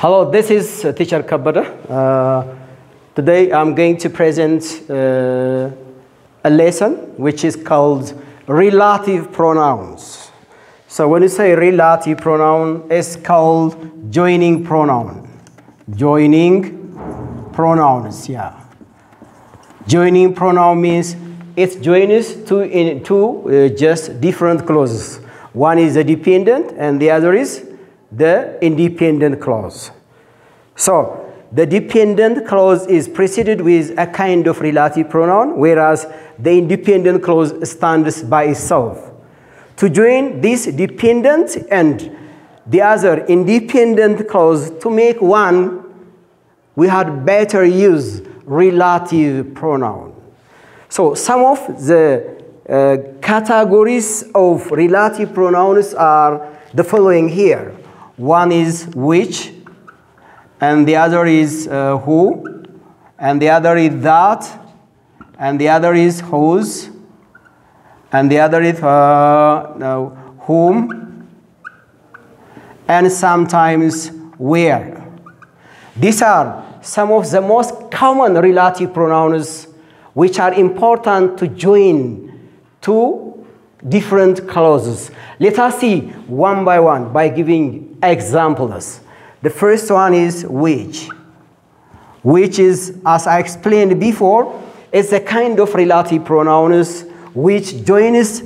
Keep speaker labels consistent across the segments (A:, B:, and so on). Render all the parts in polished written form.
A: Hello, this is Teacher Kabada. Today I'm going to present a lesson which is called relative pronouns. So when you say relative pronoun, it's called joining pronoun. Joining pronouns, yeah. Joining pronoun means it joins two just different clauses. One is a dependent and the other is the independent clause. So the dependent clause is preceded with a kind of relative pronoun, whereas the independent clause stands by itself. To join this dependent and the other independent clause to make one, we had better use relative pronoun. So some of the categories of relative pronouns are the following here. One is which, and the other is who, and the other is that, and the other is whose, and the other is whom, and sometimes where. These are some of the most common relative pronouns which are important to join two different clauses. Let us see one by one by giving examples. The first one is which. Which is, as I explained before, is a kind of relative pronouns which joins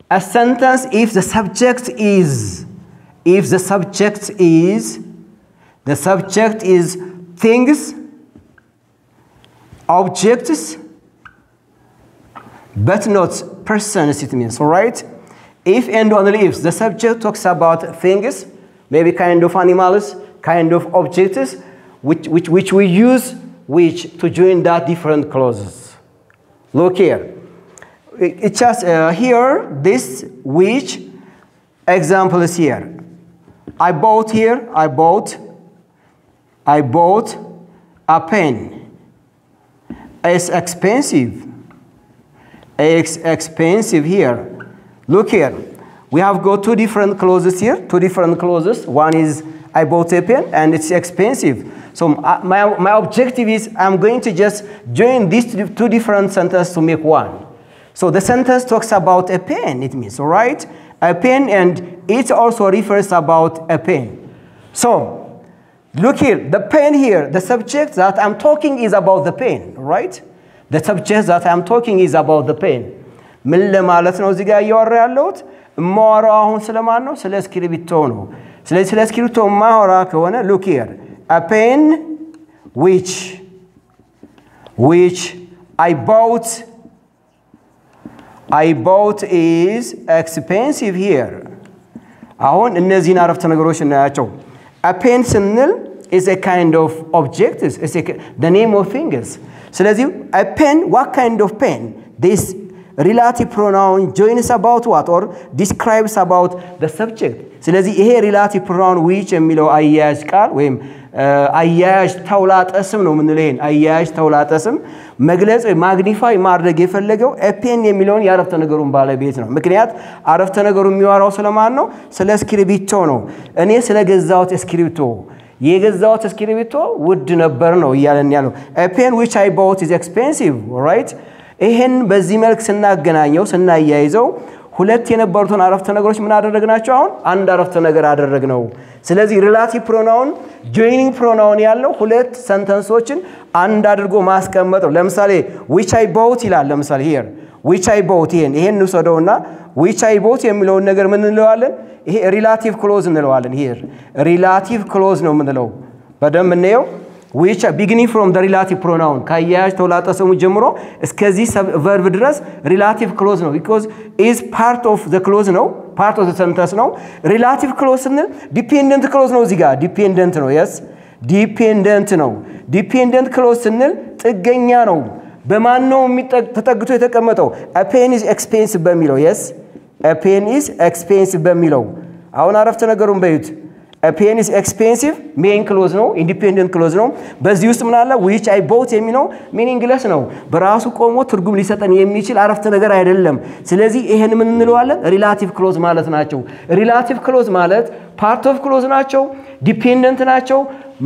A: a sentence if the subject is things, objects, but not persons, it means, all right? If and only if the subject talks about things, maybe kind of animals, kind of objects, which we use which to join that different clauses. Look here. It's just here, this which example is here. I bought a pen. It's expensive. It's expensive here. Look here. We have got two different clauses here. Two different clauses. One is I bought a pen and it's expensive. So my objective is I'm going to just join these two different sentences to make one. So the sentence talks about a pen, it means, all right? A pen, and it also refers about a pen. So look here, the pen here, the subject that I'm talking is about the pen, right? The subject that I'm talking is about the pen. ምን ለማለት ነው እዚህ ጋር እያወራ ያለሁት ማወራው አሁን ስለማን ነው ስለ እስክሪብቶ ነው ስለዚህ ስለ እስክሪብቶ ማወራ ከሆነ look here a pen which I bought is expensive here አሁን እነዚህን አረፍተ ነገሮች እናያቸው a pen ስንል is a kind of object is the name of things ስለዚህ a pen what kind of pen this relative pronoun joins about what or describes about the subject ስለዚህ ይሄ relative pronoun which የሚለው አያያዥ ቃል ወይም አያያዥ ተውላጠ ስም ነው ምን ለይን አያያዥ ተውላጠ ስም መግለጽ ማግኒፋይ ማድረግ የፈለገው pen የሚለውን ያረፍተ ነገሩን ባለቤት ነው ምክንያት አረፍተ ነገሩ የሚዋራው ስለማን ነው ስለ እስክሪብቶ ነው እኔ ስለገዛውት እስክሪብቶ የገዛውት እስክሪብቶ ውድ ነበር ነው ይያለን ያለው a pen which I bought is expensive all right ይሄን በዚህ መልክ ስናገናኘው ስናያይዘው ሁለት የነበሩትን አረፍተ ነገሮች ምን አደረግናቸው አሁን አንድ አረፍተ ነገር አደረግነው ስለዚህ relative pronoun joining pronoun ያለው ሁለት sentenceዎችን አንድ አድርጎ ማስቀመጥ ነው ለምሳሌ which I bought ይላል ለምሳሌ here which I bought ይሄን እንውሰደውና which I bought የሚለው ነገር ምን እንለዋለን ይሄ relative clause እንለዋለን here relative clause ነው ምንለው በደም እንየው which are beginning from the relative pronoun ካያያዥ ተውላጠ ስሙ ጀምሮ እስከዚህ verb ድረስ relative clause ነው because is part of the clause ነው part of the sentence ነው relative clause ስንል dependent clause ነው እዚህ ጋር dependent ነው yes dependent clause ስንል ጥገኛ ነው በማን ነው ተጠግቶ የተቀመጠው a pen is expensive በሚለው yes a pen is expensive በሚለው አሁን አረፍተ ነገሩን በዩት a pen is expensive main clause ነው independent clause ነው በዚህ ውስጥ ምን አለ which I bought የሚለው meaningless ነው በራሱ ቆሞ ትርጉም ሊሰጠን የሚችል አረፍተ ነገር አይደለም ስለዚህ ይሄን ምን እንለዋለን relative clause ማለት ናቸው relative clause ማለት part of clause ናቸው dependent ናቸው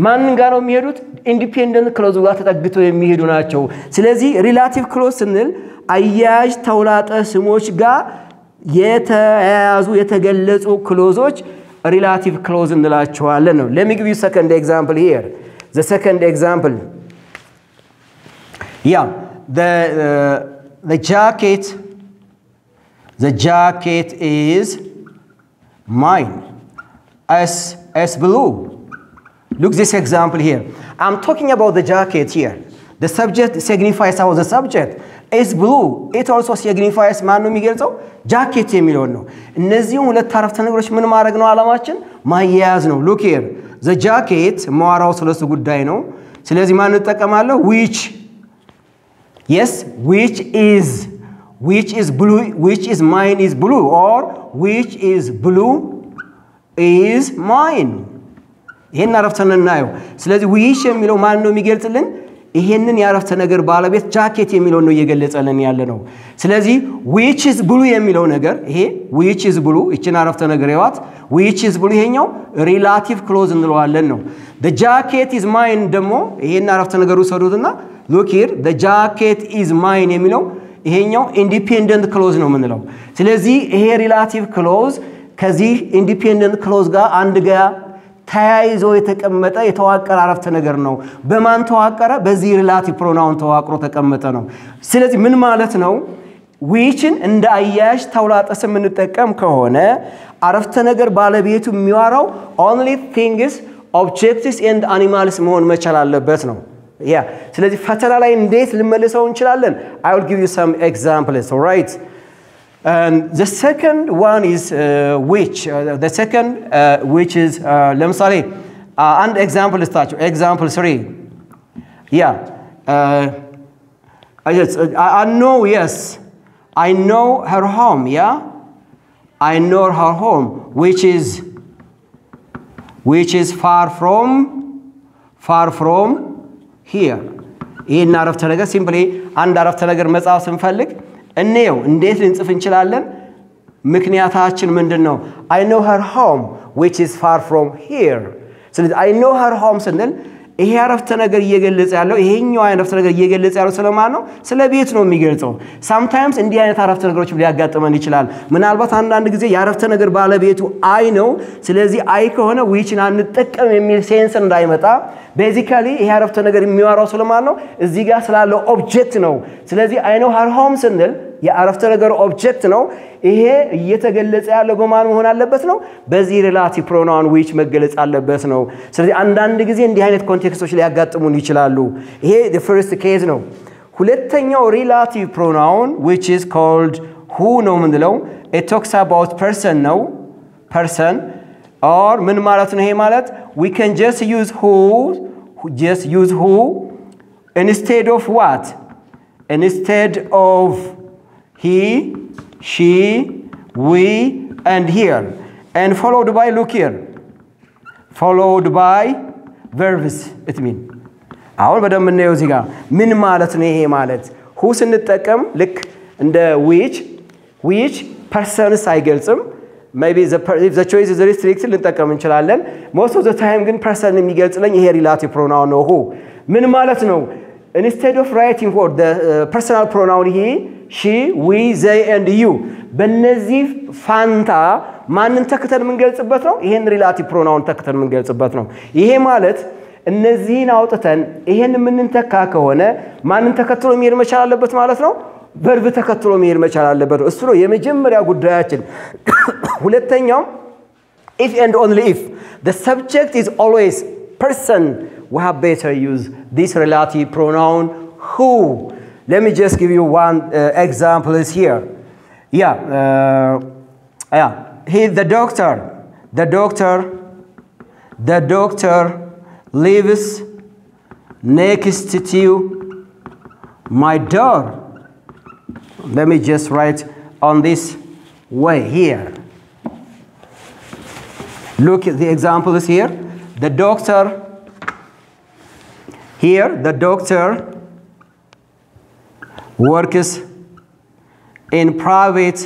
A: ማን ጋር ነው የሚሄዱት independent clause ጋር ተጠግተው የሚሄዱ ናቸው ስለዚህ relative clause ስንል አያያዥ ተውላጠ ስሞች ጋር የተያያዙ የተገለጹ ክሎዞች relative clause እንላቸዋለን ነው let me give you second example here the second example yeah the jacket is mine as blue look this example here I'm talking about the jacket here the subject signifies how the subject is blue it also signifies ማን ነው የሚገልጸው jacket የሚለው ነው እነዚህ ሁለት አረፍተ ነገሮች ምን ማድረግ ነው አላማችን ማያያዝ ነው look here the jacket ማዋራው ስለሱ ጉዳይ ነው ስለዚህ ማን እንጠቀማለን which yes which is blue which is mine is blue or which is blue is mine ይሄን አረፍተ እናየው ስለዚህ which የሚለው ማን ነው የሚገልጽልን ይሄንን ያረፍተ ነገር ባለቤት ጃኬት የሚለው ነው እየገለጸልን ያለ ነው ስለዚህ which is blue የሚለው ነገር ይሄ which is blue እቺን አረፍተ ነገር ያዋት which is blue ይሄኛው relative clause እንለዋለን ነው the jacket is mine ደግሞ ይሄን አረፍተ ነገሩ ሰዱትና look here the jacket is mine የሚለው ይሄኛው independent clause ነው ምንለው ስለዚህ ይሄ relative clause ከዚህ independent clause ጋር አንድ ጋር ታያይዞ የተቀመጠ የተዋቀረ አረፍተ ነገር ነው በማን ተዋቀረ በዚህ relative pronoun ተዋቅሮ ተቀመጠ ነው ስለዚህ ምን ማለት ነው whichን እንደ አያያዥ ተውላጠ ስም እንጠቀም ከሆነ አረፍተ ነገር ባለቤቱ የሚዋራው only things objects and animals መሆን መቻል አለበት ነው yeah ስለዚህ ፈተና ላይ እንዴት ልመልሰው እንችላለን I will give you some examples all right and the second one is which the second which is ለምሳሌ አንድ example ልስጣችሁ example 3 yeah I know yes I know her home yeah I know her home which is far from here ይሄን አረፍተ ነገር simply አንድ አረፍተ ነገር መጻፍ ስንፈልግ እኔው እንዴት ልንጽፍ እንችላለን ምክንያታችን ምንድነው I know her home which is far from here ስለዚህ I know her home ስንል ይሄ አረፍተ ነገር እየገለጸ ያለው ይሄኛው አረፍተ ነገር እየገለጸ ያለው ስለማን ነው ስለ ቤት ነው የሚገልጸው sometimes እንዲህ አይነት አረፍተ ነገሮች ሊያጋጥመን ይችላል ምናልባት አንድ ጊዜ ያረፍተ ነገር ባለቤቱ I ነው ስለዚህ I ከሆነ whichን አንጠቀም የሚል ሴንስ እንዳይመጣ basically ይሄ አረፍተ ነገር የሚዋራው ስለማን ነው እዚህ ጋር ስላለው ኦብጀክት ነው ስለዚህ I know her home ስንል የአረፍተ ነገር ኦብጀክት ነው ይሄ እየተገለጸ ያለው በማን መሆን አለበት ነው በዚህ relative pronoun which መገለጽ አለበት ነው ስለዚህ አንድ ጊዜ እንዲህ አይነት ኮንቴክስቶች ሊያጋጥሙን ይችላሉ ይሄ the first case ነው ሁለተኛው relative pronoun which is called who ነው ምንለው it talks about person ነው person or ምን ማለት ነው ይሄ ማለት we can just use who instead of what instead of he she we and here and followed by look here followed by verbs it mean አሁን በደም እናየው እዚህ ጋር ምን ማለት ነው ይሄ ማለት who ስንጠቀም ልክ እንደ which persons አይገልጽም maybe if the choice is restricted ልንጠቀም እንችላለን most of the time ግን person የሚገልጽልኝ ይሄ relative pronoun ነው who ምን ማለት ነው instead of writing for the personal pronoun he she we they and you በእነዚህ ፋንታ ማንን ተከተል ምንገልጽበት ነው ይሄን relative pronoun ተከተል ምንገልጽበት ነው ይሄ ማለት እነዚህን አውጥተን ይሄን ምንንተካ ከሆነ ማንን ተከትሎ መሄድ መቻል አለበት ማለት ነው verb ተከትሎ መሄድ መቻል አለበት እሱ ነው የመጀመሪያ ጉዳያችን ሁለተኛው if and only if the subject is always person we have better use this relative pronoun who let me just give you one example is here he the doctor lives next to my door let me just write on this way here Look at the examples here. The doctor works in private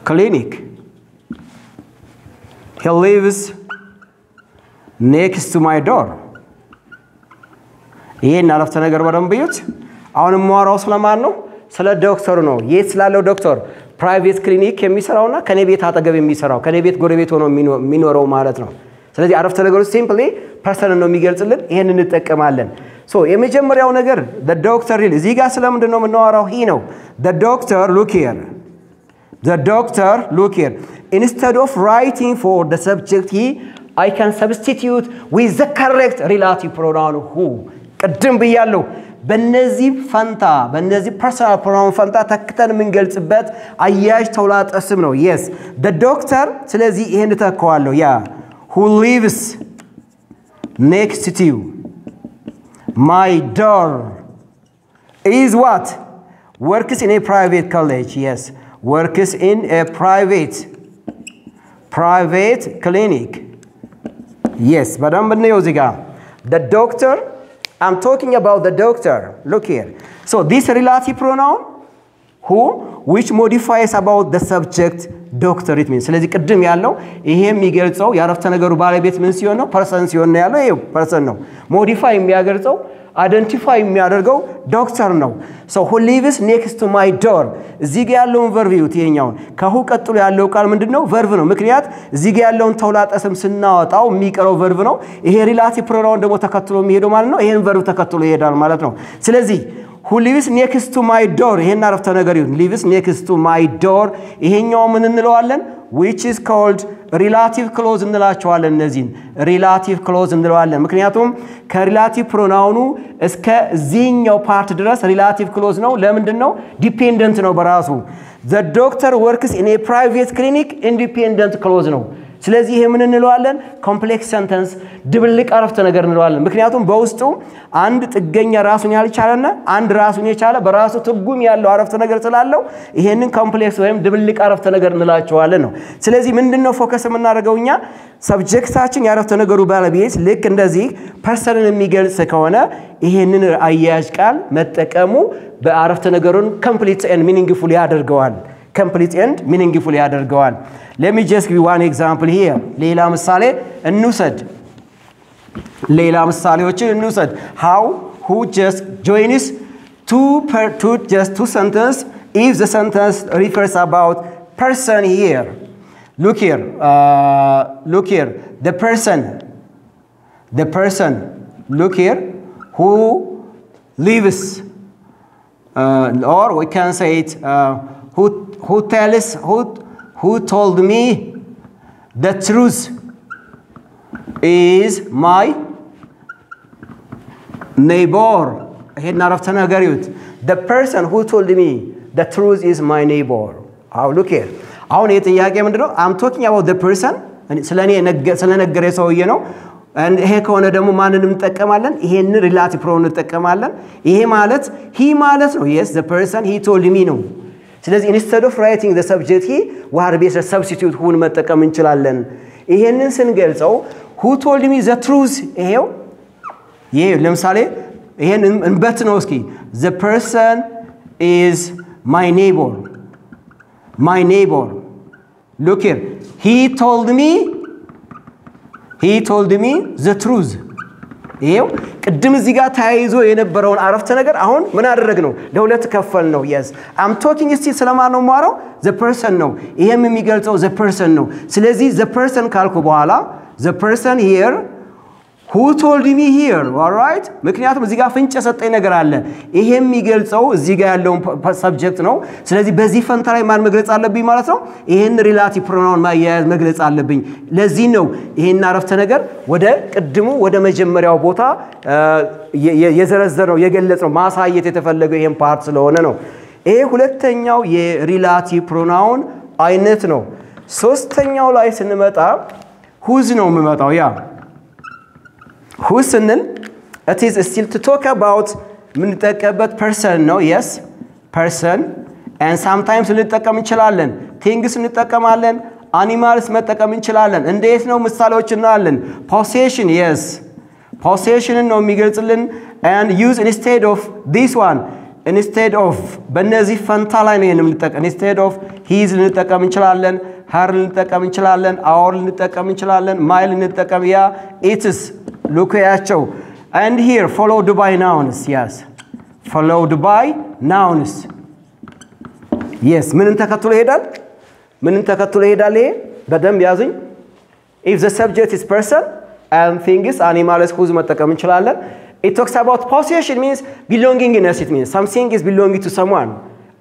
A: clinic. He lives next to my door. ይሄን አረፍተ ነገር በደንብ ይዩት። አሁን ማወራው ስለማን ነው? ስለ ዶክተር ነው። የት ስላለው ዶክተር? ፕራይቬት ክሊኒክ የሚሰራውና ከኔ ቤት አጠገብ የሚሰራው ከኔ ቤት ጎረቤት ሆኖ የሚኖረው ማለት ነው። ስለዚህ አረፍተ ነገሩ ሲምፕሊ ፐርሰን ነው የሚገልጽልን። ይሄን እንጠቀማለን። ሶ የመጀመሪያው ነገር the doctor እዚህ ጋር ስለምንድን ነው የምናወራው? ሂ ነው the doctor look here instead of writing for the subject he I can substitute with the correct relative pronoun who ቅድም ብያለሁ በእነዚህ personal pronoun ፈንታ ተክተን የምንገልጽበት አያያዥ ተውላጠ ስም ነው yes the doctor ስለዚህ ይሄን ተከዋለሁ who lives next to you my door is what works in a private college yes works in a private clinic yes madam the doctor I'm talking about the doctor look here so this relative pronoun who which modifies about the subject doctor it means ስለዚህ ቅድም ያለው ይሄ የሚገልጸው ያረፍተ ነገሩ ባለቤት ምን ሲሆን ነው ፐርሰን ሲሆን ነው ያለው ይሄ ፐርሰን ነው ሞዲፋይ የሚያገልጸው አይደንቲፋይ የሚያደርገው ዶክተር ነው so who lives next to my door እዚህ ጋር ያለውን verb ይሁት ይሄኛው ከሁ ቀጥሎ ያለው ቃል ምንድነው verb ነው ምክንያት እዚህ ጋር ያለውን ተውላጠ ስም ስናወጣው የሚቀረው verb ነው ይሄ relative pronoun ደግሞ ተከትሎ የሚሄደው ማለት ነው ይሄን verb ተከትሎ ይሄዳል ማለት ነው ስለዚህ who lives next to my door ይሄን አረፍተ ነገር ይሁን lives next to my door ይሄኛው ምን እንለዋለን which is called relative clause እንላቸዋለን እነዚህን relative clause እንለዋለን ምክንያቱም ከrelative pronoun እስከ ዚህኛው ፓርት ድረስ relative clause ነው ለምንድነው dependent ነው በራሱ the doctor works in a private clinic independent clause ነው ስለዚህ ይሄ ምን እንለዋለን complex sentence ድብልቅ አረፍተ ነገር እንለዋለን ምክንያቱም በውስጡ አንድ ጥገኛ ራሱን ያልቻለና አንድ ራሱን የቻለ በራሱ ትርጉም ያለው አረፍተ ነገር ስላለው ይሄንን complex ወይም ድብልቅ አረፍተ ነገር እንላቸዋለን ነው ስለዚህ ምንድነው ፎከስ የምናደርገውኛ ሰብጀክታችን ያረፍተ ነገሩ ባለቤት ልክ እንደዚህ ፐርሰንን የሚገልጽ ከሆነ ይሄንን አያያዥ ቃል መጠቀሙ በአረፍተ ነገሩን complete and meaningful ያደርገዋል complete and meaningful ያደርገዋል let me just give you one example here ሌላ ምሳሌ እንውሰድ how who just joins two sentence if the sentence refers about person here look here the person look here who lives or we can say it who told me the truth is my neighbor the person who told me the truth is my neighbor how look here አሁን የጥያቄ ምንድነው I'm talking about the person ስለነገረ ሰውዬ ነው ይሄ ከሆነ ደግሞ ማንንም ተጠቀማለን ይሄን relative pronoun ተጠቀማለን ይሄ ማለት he ማለት ነው yes the person he told me ነው ስለዚህ instead of writing the subject he we are based substitute who መጠቀም እንችላለን ይሄንን ስንገልጸው who told me the truth ይሄው ለምሳሌ ይሄን እንበት ነው እስኪ the person is my neighbor look here he told me the truth ይሄው ቅድም እዚህ ጋር ታይዞ የነበረውን አረፍተ ነገር አሁን ምን አደረግነው ለሁለት ከፈል ነው yes I'm talking still ስለማን ነው ማራው the person ነው ይሄም የሚገልጸው the person ነው ስለዚህ the person ካልኩ በኋላ the person here who told me here all right ምክንያቱም እዚህ ጋር ፍንጭ ሰጠኝ ነገር አለ ይሄም የሚገልጸው እዚህ ጋር ያለው ሰብጀክት ነው ስለዚህ በዚህ ፈንታ ላይ ማን መግለጽ አለብኝ ማለት ነው ይሄን relative pronoun ማያያዝ መግለጽ አለብኝ ለዚህ ነው ይሄን አረፍተ ነገር ወደ ቅድሙ ወደ መጀመሪያው ቦታ የዘረዘረው የገለጸው ማሳየት የተፈለገው ይሄን ፓርት ስለሆነ ነው ይሄ ሁለተኛው የrelative pronoun አይነት ነው ሶስተኛው ላይ ስንመጣ whose ነው የምመጣው who ስንል it is still to talk about ምንጠቀምበት person ነው yes person and sometimes ልንጠቀም እንችላለን things እንጠቀማለን animals መጠቀም እንችላለን እንዴት ነው ምሳሌዎች እናለን possession yes possession ነው የሚገልጽልን and use instead of this one instead of በእነዚህ ፈንታ ላይ ነው የምንጠቀም instead of his ልንጠቀም እንችላለን her ልንጠቀም እንችላለን our ልንጠቀም እንችላለን my ልንጠቀም ያ it's look ያቸው and here followed by nouns yes followed by nouns yes ምንን ተከትሎ ይሄዳል ምንን ተከትሎ ይሄዳል ይሄ በደንብ ያዙኝ if the subject is person and thing is animals whose መጠቀም እንችላለን it talks about possession means belongingness it means something is belonging to someone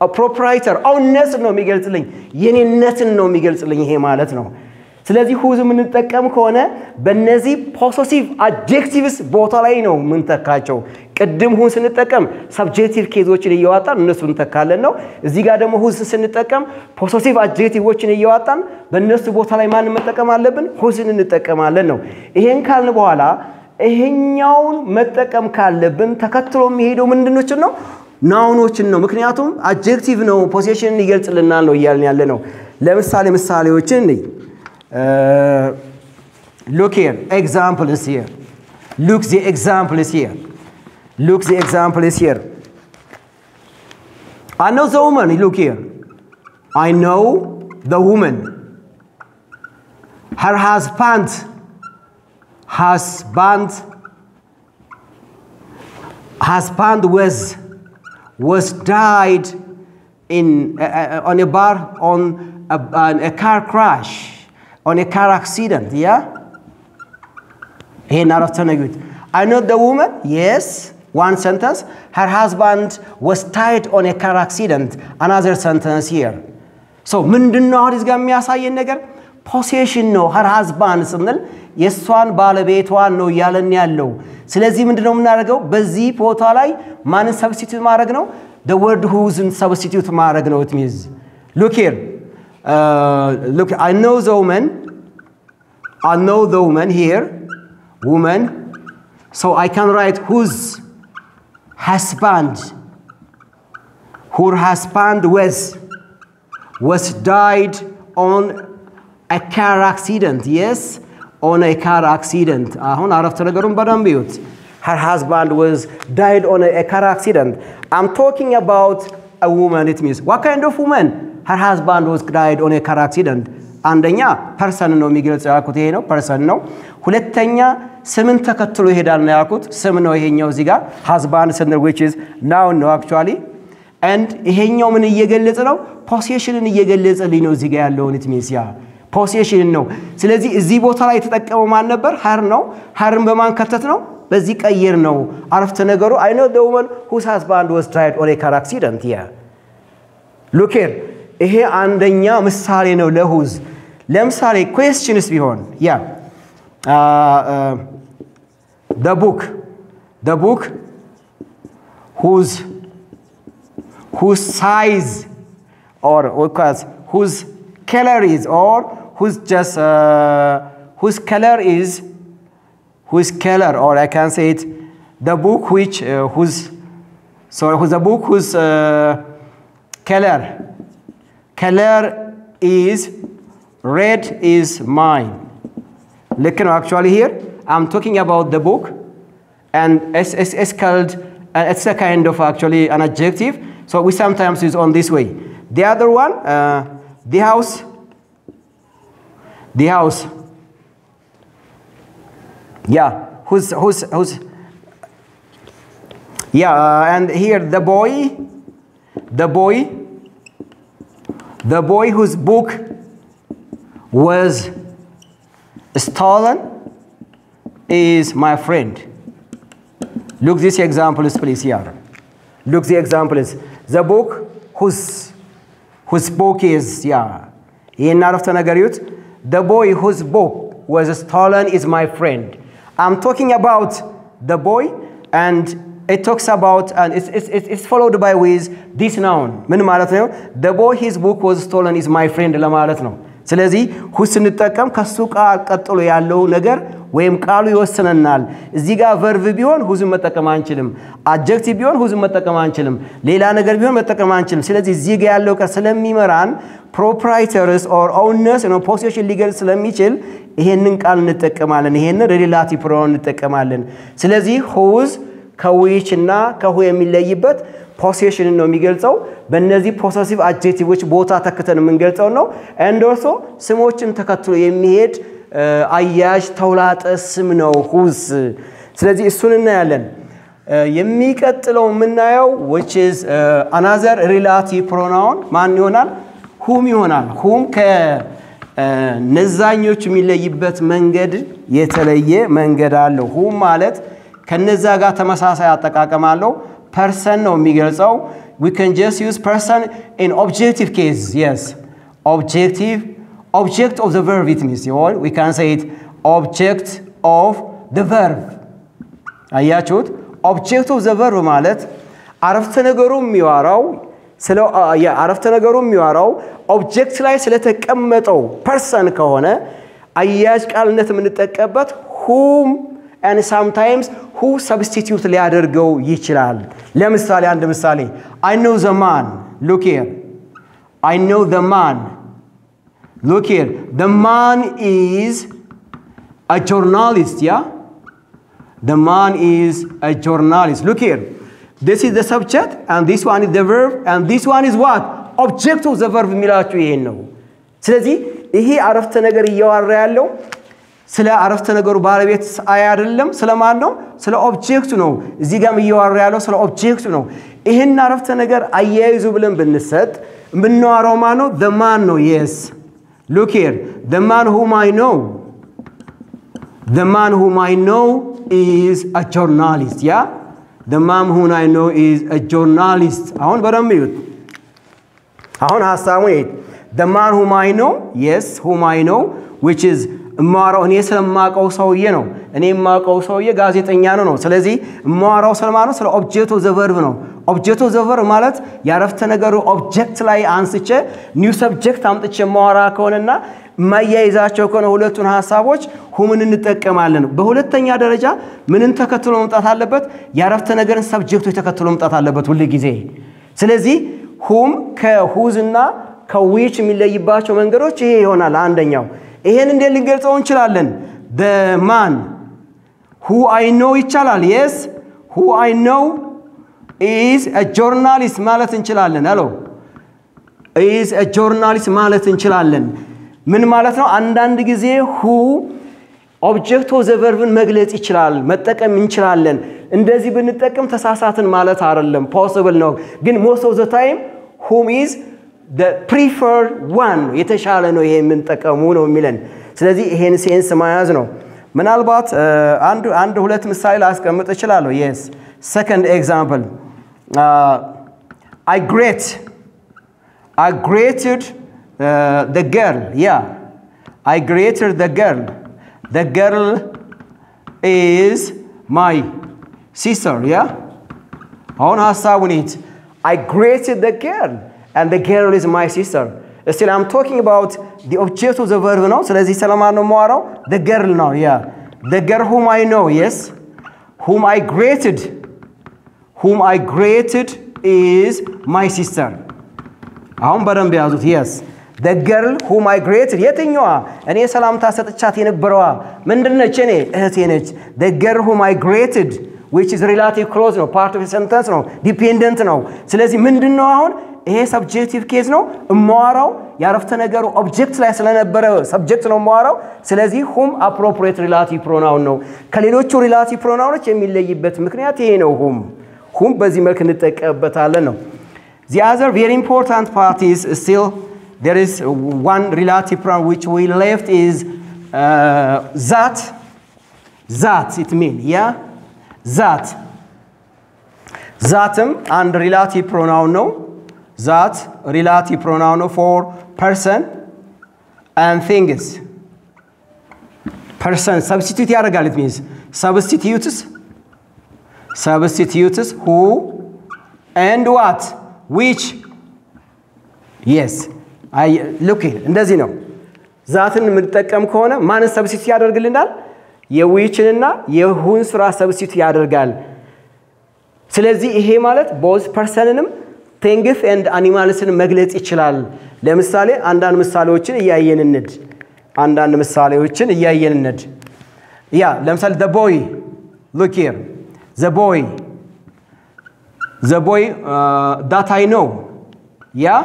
A: a proprietor owners ነው የሚገልጽልኝ የኔነትን ነው የሚገልጽልኝ ይሄ ማለት ነው ስለዚህ whose ምንጠቀም ከሆነ በእነዚህ possessive adjectives ቦታ ላይ ነው ምንተካቸው ቅድም whose ስንጠቀም subjective caseዎችን እያወጣን እነሱን ተካለን ነው እዚህ ጋር ደግሞ whose ስንጠቀም possessive adjectiveዎችን እያወጣን በእነሱ ቦታ ላይ ማን መጠቀም አለብን whose እንጠቀማለን ነው ይሄን ካልን በኋላ ይሄኛውን መጠቀም ካለብን ተከትሎ የሚሄደው ምንድነው ነው ናውኖችን ነው ምክንያቱም adjective ነው possession ይገልጽልናል ነው ይያልን ያለ ነው ለምሳሌ ምሳሌዎችን ነይ look here example is here look the example is here look the example is here I know the woman look here I know the woman her husband was died in on a bar on a car crash on a car accident yeah hey not of tanagut I know the woman yes one sentence her husband was died on a car accident another sentence here so ምንድነው አዲስ ጋር የሚያሳየን ነገር possession ነው her husband ስንል የሷን ባለቤቷን ነው ያለን ያለው ስለዚህ ምንድነው የምናደርገው በዚህ ቦታ ላይ ማንን substitute ማድረግ ነው the word whose substitute ማድረግ ነው it means look here look I know the woman here woman so I can write whose husband her husband was died on a car accident yes on a car accident አሁን አረፍተ ነገሩን በደንብ ይዩት her husband was died on a car accident I'm talking about a woman it means what kind of woman her husband was died on a car accident አንደኛ person ነው የሚገልጸው ያልኩት ይሄ ነው person ነው ሁለተኛ ስምን ተከትሎ ይሄዳል ነው ያልኩት ስም ነው ይሄኛው እዚህ ጋር husband ስንል which is noun ነው actually and ይሄኛው ምን እየገለጸ ነው possessionን እየገለጸልኝ ነው እዚህ ጋር ያለውን it means ያ possession ነው ስለዚህ እዚህ ቦታ ላይ የተጠቀመው ማን ነበር her ነው herን በማን ከተት ነው በዚህ ቀየር ነው አረፍተ ነገሩ I know the woman whose husband was died on a car accident yeah look here ይሄ አንደኛ ምሳሌ ነው ለwhose ለምሳሌ questions ቢሆን yeah the book whose size or whose color is or whose color is whose color or I can say it the book which whose color is red is mine look now actually here I'm talking about the book and it's called it's a kind of actually an adjective so we sometimes use on this way the other one the house yeah who's yeah and here the boy whose book was stolen is my friend look this example is please here look the example is the book whose book is yeah in after nagarut the boy whose book was stolen is my friend I'm talking about the boy and it talks about and it's followed by with this noun ምን ማለት ነው the boy his book was stolen is my friend ለማለት ነው ስለዚህ who ስንጠቀም ከሱ ቃል ቀጥሎ ያለው ነገር ወይም ቃሉ ይወስነናል እዚህ ጋር verb ቢሆን who's መጠቀም አንችልም adjective ቢሆን who's መጠቀም አንችልም ሌላ ነገር ቢሆን መጠቀም አንችልም ስለዚህ እዚህ ጋር ያለው ቃል ስለሚመራን proprietors or owners ነው possession ሊገልጽ ስለሚችል ይሄንን ቃል እንጠቀማለን ይሄንን relative pronoun እንጠቀማለን ስለዚህ who's ከwhich እና ከwho የሚለይበት possession ነው የሚገልጸው በእነዚህ possessive adjectives ቦታ ተከተን የምንገልጸው ነው and also ስሞችን ተከትሎ የሚሄድ አያጅ ተውላጠ ስም ነው who's ስለዚህ እሱን እናያለን የሚቀጥለው የምናየው which is another relative pronoun ማን ይሆናል whom ይሆናል whom ከነዛኞች የሚለይበት መንገድ የተለየ መንገድ አለው whom ማለት ከነዛ ጋር ተመሳሳይ አጠቃቀም አለው person ነው የሚገልጸው we can just use person in objective case yes object of the verb it means or we can say it object of the verb አያችሁት object of the verb ማለት አረፍተ ነገሩ የሚያወራው ስለ አረፍተ ነገሩ የሚያወራው object ላይ ስለተቀመጠው person ከሆነ አያጅ ቃልነት የምንጠቀምበት whom and sometimes who substitute ሊያደርገው ይችላል ለምሳሌ አንድ ምሳሌ I know the man look here I know the man look here the man is a journalist yeah the man is a journalist look here this is the subject and this one is the verb and this one is what object of the verb የሚላችሁ ይሄን ነው ስለዚህ ይሄ አረፍተ ነገር እያወራ ያለው ስለ አረፍተ ነገሩ ባለቤት አይደለም ስለማን ነው ስለ ኦብጀክቱ ነው እዚህ ጋር እያወራ ያለው ስለ ኦብጀክቱ ነው ይሄን አረፍተ ነገር አያይዙ ብለን ብንሰጥ ምንዋራው ማን ነው the man ነው yes look here the man whom I know is a journalist yeah the man whom I know is a journalist አሁን በደንብ ይዩት አሁን ሐሳቡ ይሄ the man whom I know yes whom I know which is ማራው እኔ ስለማቀው ሰውዬ ነው እኔ ማቀው ሰውዬ ጋዜጠኛ ነው ስለዚህ ማራው ስለማነው ስለ ኦብጀክት ኦፍ ዘ ቨርብ ነው ኦብጀክት ኦፍ ዘ ቨርብ ማለት ያረፍተ ነገሩ ኦብጀክት ላይ አንስቼ ኒው ሰብጀክት አምጥቼ ማራ ከሆነና ማያይዛቸው ከሆነ ሁለቱን ሐሳቦች ሁምን እንጠቀማለን በሁለተኛ ደረጃ ምንን ተከትሎ መምጣት አለበት ያረፍተ ነገርን ሰብጀክቶች ተከትሎ መምጣት አለበት ሁሉ ጊዜ ስለዚህ whom ከwhose እና ከwhich የሚለይባቸው መንገዶች ይሄ ይሆናል አንደኛው ይሄን እንዴት ልንገልጸው እንችላለን the man who I know ይቻላል yes who I know is a journalist ማለት እንችላለን hello is a journalist ማለት እንችላለን ምን ማለት ነው አንዳንድ ጊዜ who object of the verb መግለጽ ይችላል መጠቀም እንችላለን እንደዚህ ብንጠቀም ተሳሳትን ማለት አይደለም possible ነው ግን most of the time whom is the preferred one የተሻለ ነው ይሄ ምን ተቀሙ ነው የሚለን ስለዚህ ይሄን ሴንስ ማያዝ ነው ምናልባት አንድ ሁለት ምሳሌ ላስቀምጥ እችላለሁ yes second example I greeted the girl yeah I greeted the girl is my sister yeah አሁን ሐሳቡ ነው I greeted the girl and the girl is my sister still I'm talking about the object of the verb now ስለዚህ ስለማን ነው ማወራው the girl now yeah the girl whom I know yes whom I greeted is my sister አሁን በደንብ ያዙት yes the girl whom I greeted የትኛዋ እኔ ሰላምታ ሰጥቻት የነበረዋ ምንድነች እኔ እህቴ ነች the girl whom I greeted which is relative clause ነው part of a sentence ነው dependent ነው ስለዚህ ምንድነው አሁን ይሄ subjective case ነው ማወራው ያረፍተ ነገሩ object ላይ ስለነበረ subject ነው ማወራው ስለዚህ whom appropriate relative pronoun ነው ከሌሎቹ relative pronouns የሚለይበት ምክንያት ይሄ ነው whom በዚህ መልኩ እንጠቀምበታለን ነው the other very important part is still there is one relative pronoun which we left is that it means yeah thatም and relative pronoun ነው that relative pronoun for person and things person substitute ያደርጋል it means substitutes who and what which yes I look here እንደዚህ ነው ዛትን የምንጠቀም ከሆነ ማንን ሰብስቲት ያደርግልናል የዊችንና የሁን ስራ ሰብስቲት ያደርጋል ስለዚህ ይሄ ማለት both personንም things and animalsን መግለጽ ይችላል ለምሳሌ አንዳንድ ምሳሌዎችን እያየን እንድ Yeah, ለምሳሌ the boy look here the boy that I know yeah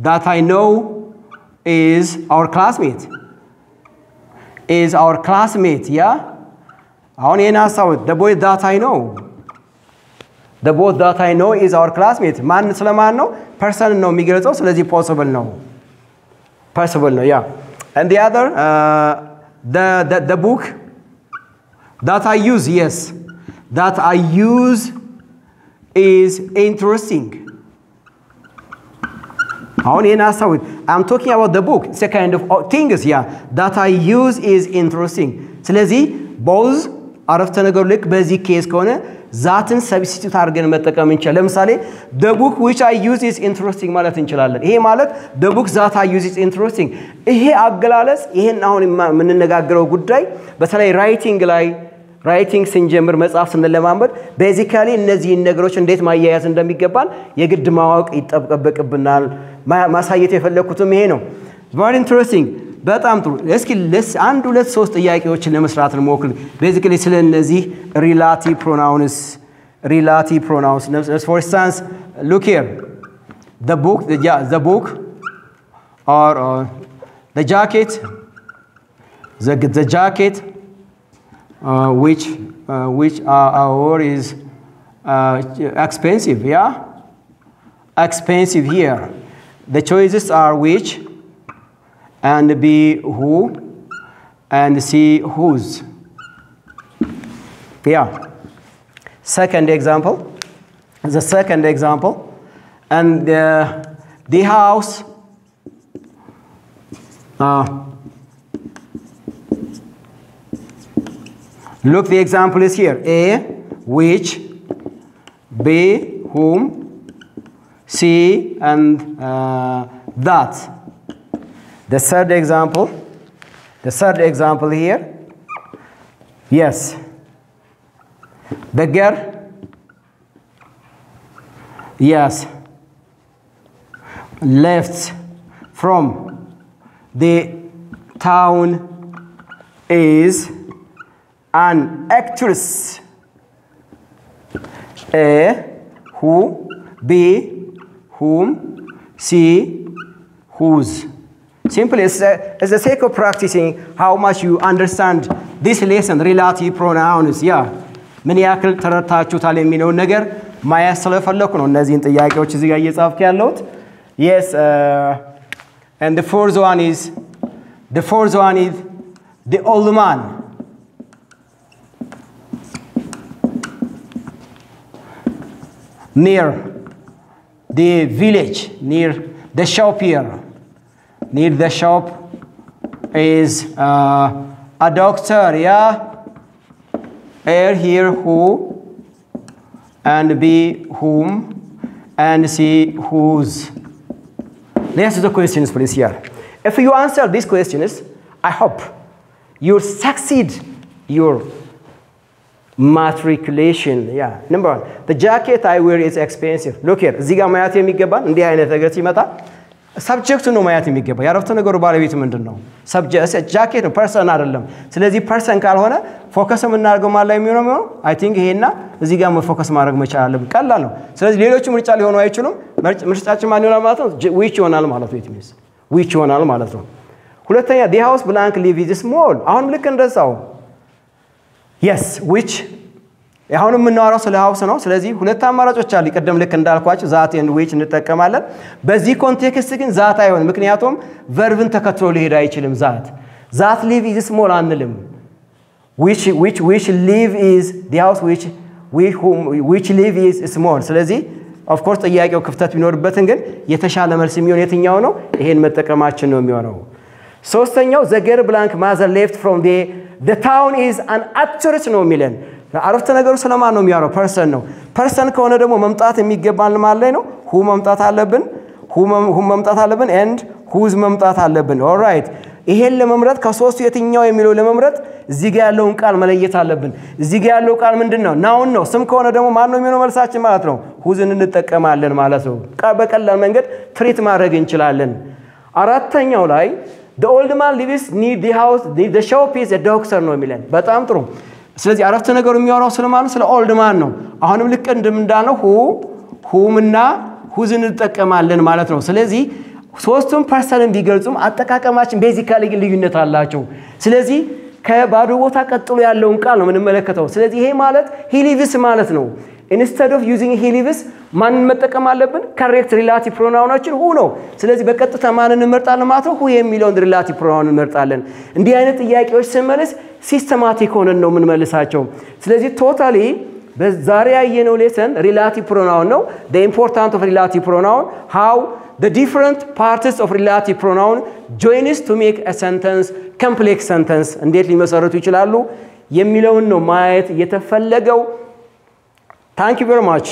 A: that I know is our classmate yeah አሁን የናሳው the boy that I know is our classmate ማን ስለማን ነው person ነው የሚገልጸው ስለዚህ possible ነው yeah and the other the book that I use yes that I use is interesting አሁን የናሳው I'm talking about the book it's a kind of things yeah that I use is interesting ስለዚህ both አረፍተ ነገር ልክ በዚህ ኬስ ከሆነ ዛትን ሰብስቲቱት አድርገን መጠቀም እንችላለን ለምሳሌ the book which I use is interesting ማለት እንችላለን ይሄ ማለት the book that I use is interesting ይሄ አገላለጽ ይሄን አሁን የምንነጋገረው ጉዳይ በተለይ ራይቲንግ ስንጀምር መጽሐፍ ስንለማመድ basically እነዚህ ነገሮች እንዴት ማያያዝ እንደሚገባን የግድ ማወቅ ይጠበቅብናል ማሳየት የፈለኩትም ይሄ ነው very interesting በጣም ጥሩ እስኪ አንድ ሁለት ሶስት ጥያቄዎችን ለመስራት እንሞክር basically ስለ እነዚህ relative pronouns for instance look here the book or the jacket the jacket which our is expensive yeah expensive here the choices are which and B who and C whose yeah the second example and the house look the example is here A which B whom C and that the third example here yes the girl yes left from the town is an actress A who B whom C whose simply as the sake of practicing how much you understand this lesson relative pronouns yeah ምን ያክል ተረታችሁታል የሚለው ነገር ማየት ስለፈለኩ ነው እነዚህን ጥያቄዎች እዚህ ጋር እየጻፍኩ ያለሁት yes and the fourth one is the old man near the village near the shop here near the shop is a doctor yeah here who and B whom and C whose let's do the questions please here if you answer these questions I hope you succeed your matriculation yeah number 1 the jacket I wear is expensive look here እዚህ ጋር ማያት የሚገባን እንዲህ አይነት ነገር ሲመጣ ሰብጀክቱ ነው ማያት የሚገባ ያረፍተ ነገሩ ባለቤት ምንድነው ሰብጀክት ጃኬት ነው ፐርሰን አይደለም ስለዚህ ፐርሰን ካልሆነ ፎከስ የምናደርገው ማለት ላይ የሚሆነው I think ይሄና እዚህ ጋር ፎከስ ማድረግ መቻል አለብን ቀላል ነው ስለዚህ ሌሎቹ ምርጫ ሊሆኑ አይችሉም ምርጫችን ማን ይሆናል ማለት ነው which ይሆናል ማለት ነው it means which ይሆናል ማለት ነው ሁለተኛ the house blank live is small አሁን ልክ እንደዛው yes which አሁን የምናወራው ስለ ሃውስ ነው ስለዚህ ሁለት አማራጮች አሉ ቀደም ልክ እንዳልኳችሁ ዛት and which እንጠቀማለን በዚህ ኮንቴክስት ግን ዛት አይሆንም ምክንያቱም ቨርብን ተከትሎ ሊሄድ አይችልም ዛት live is small አንልም which live is the house which live is small ስለዚህ of course ጥያቄው ክፍተት ቢኖርበትን ግን የተሻለ መልስ የሚሆን የትኛው ነው ይሄን መጠቀማችን ነው የሚሆነው ሶስተኛው the girl blank mother left from the town is an actress ነው የሚለን አረፍተ ነገሩ ስለማን ነው የሚያወራው ፐርሰን ነው ፐርሰን ከሆነ ደግሞ መምጣት የሚገባን ማለት ላይ ነው who መምጣት አለብን and whose መምጣት አለብን all right ይሄን ለመምረጥ ከሶስቱ የትኛው የሚለው ለመምረጥ እዚህ ጋር ያለውን ቃል መለየት አለብን እዚህ ጋር ያለው ቃል ምንድነው ናውን ነው ስም ከሆነ ደግሞ ማን ነው የሚሆነው መልሳችን ማለት ነው who'sን እንጠቀማለን ማለት ነው በቀላል መንገድ ትሪት ማድረግ እንችላለን አራተኛው ላይ the old man lives near the house the shop is a doctor ነው የሚለን በጣም ጥሩ ስለዚህ አረፍተ ነገሩ የሚያወራው ስለማን ስለ old man ነው አሁንም ልክ እንደምንዳነው whom እና who'sን እንጠቀማለን ማለት ነው ስለዚህ ሶስቱም ፐርሰንን ቢገልጹም አጠቃቀማችን ቤዚካሊ ልዩነት አላቸው ስለዚህ ከባዶ ቦታ ቀጥሎ ያለውን ቃል ነው ምንመለከተው ስለዚህ ይሄ ማለት he lives ማለት ነው instead of using he lives ማን መጠቀም አለብን correct relative pronounችን who ነው ስለዚህ በቀጥታ ማንን እንመርጣለን ማለት ነው who የሚለውን relative pronoun እንመርጣለን እንዲህ አይነት ጥያቄዎች ስንመልስ ሲስተማቲክ ሆነን ነው ምንመልሳቸው ስለዚህ totally በዛሬ ያየነው ሌሰን relative pronoun ነው the importance of relative pronoun how the different parts of relative pronoun joins to make a sentence complex sentence እንዴት ሊመሰረቱ ይችላሉ የሚለውን ነው ማየት የተፈለገው Thank you very much.